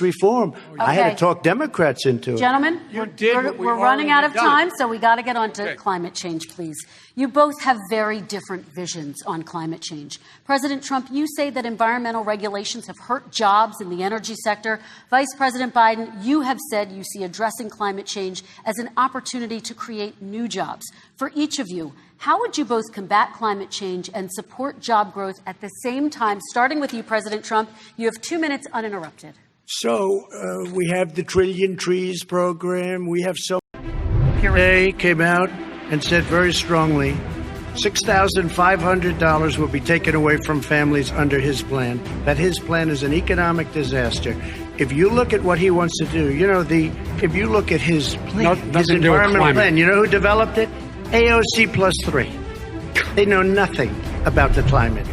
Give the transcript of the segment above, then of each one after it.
justice reform. I had to talk Democrats into it. Gentlemen, we're running out of time, so we got to get on to climate change, please. You both have very different visions on climate change. President Trump, you say that environmental regulations have hurt jobs in the energy sector. Vice President Biden, you have said you see addressing climate change as an opportunity to create new jobs. For each of you, how would you both combat climate change and support job growth at the same time? Starting with you, President Trump, you have 2 minutes uninterrupted. So we have the Trillion Trees program. We have so today came out and said very strongly, $6,500 will be taken away from families under his plan, that his plan is an economic disaster. If you look at what he wants to do, if you look at his plan, his environmental plan, you know who developed it? AOC plus 3. They know nothing about the climate.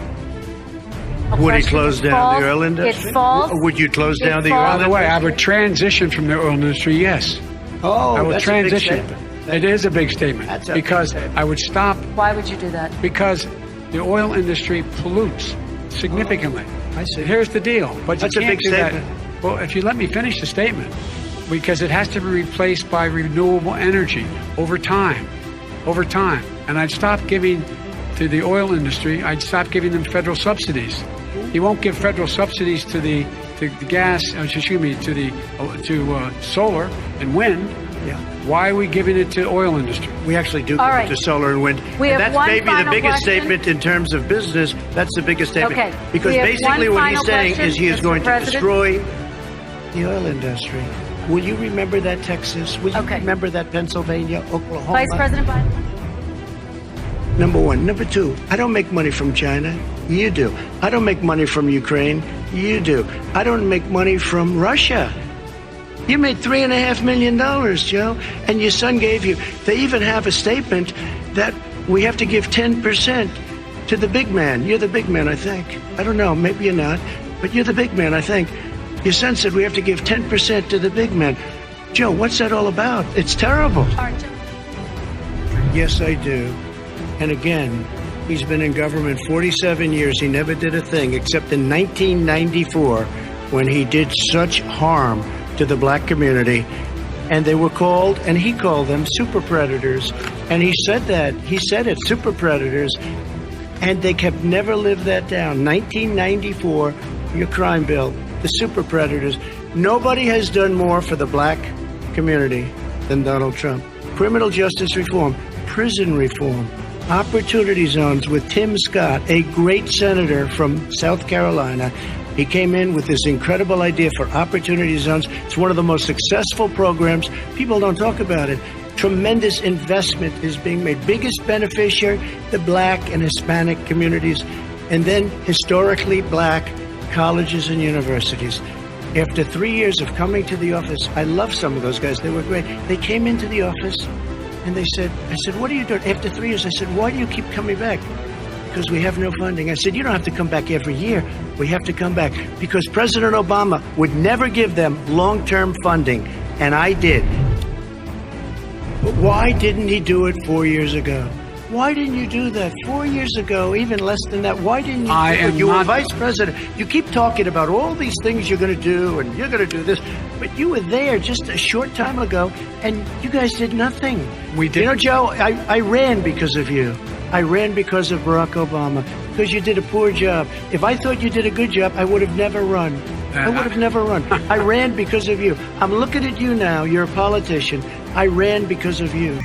Would he close down the oil industry? Would you close down the oil industry? By the way, I would transition from the oil industry, yes. Oh, I would that's transition. A big statement. It is a big statement because I would stop. Why would you do that? Because the oil industry pollutes significantly. I see. Here's the deal. But that's you can't a big do statement. That. Well, if you let me finish the statement, because it has to be replaced by renewable energy over time. And I'd stop giving to the oil industry. I'd stop giving them federal subsidies. You won't give federal subsidies to the gas. To solar and wind. Yeah. Why are we giving it to oil industry? We actually do give it to solar and wind. And that's maybe the biggest statement in terms of business. That's the biggest statement. Okay. Because basically what he's saying is he is going to destroy the oil industry. Will you remember that, Texas? Will you remember that, Pennsylvania, Oklahoma? Vice President Biden. Number one. Number two, I don't make money from China. You do. I don't make money from Ukraine. You do. I don't make money from Russia. You made $3.5 million, Joe, and your son gave you. They even have a statement that we have to give 10% to the big man. You're the big man, I think. I don't know. Maybe you're not, but you're the big man, I think. Your son said we have to give 10% to the big man. Joe, what's that all about? It's terrible. Yes, I do. And again, he's been in government 47 years. He never did a thing except in 1994 when he did such harm to the black community. And they were called, and he called them super predators. And he said that. He said it, super predators. And they kept never lived that down. 1994, your crime bill, the super predators. Nobody has done more for the black community than Donald Trump. Criminal justice reform, prison reform, opportunity zones with Tim Scott, a great senator from South Carolina. He came in with this incredible idea for opportunity zones. It's one of the most successful programs. People don't talk about it. Tremendous investment is being made. Biggest beneficiary, the black and Hispanic communities, and then historically black colleges and universities. After 3 years of coming to the office, I love some of those guys. They were great. They came into the office and I said, what are you doing? After 3 years, I said, why do you keep coming back? Because we have no funding. I said, you don't have to come back every year. We have to come back because President Obama would never give them long-term funding, and I did. But why didn't he do it 4 years ago? Why didn't you do that 4 years ago, even less than that? Why didn't you do it? You were vice president. You keep talking about all these things you're going to do, and you're going to do this. But you were there just a short time ago, and you guys did nothing. We did. You know, Joe, I ran because of you. I ran because of Barack Obama, because you did a poor job. If I thought you did a good job, I would have never run. I would have never run. I ran because of you. I'm looking at you now. You're a politician. I ran because of you.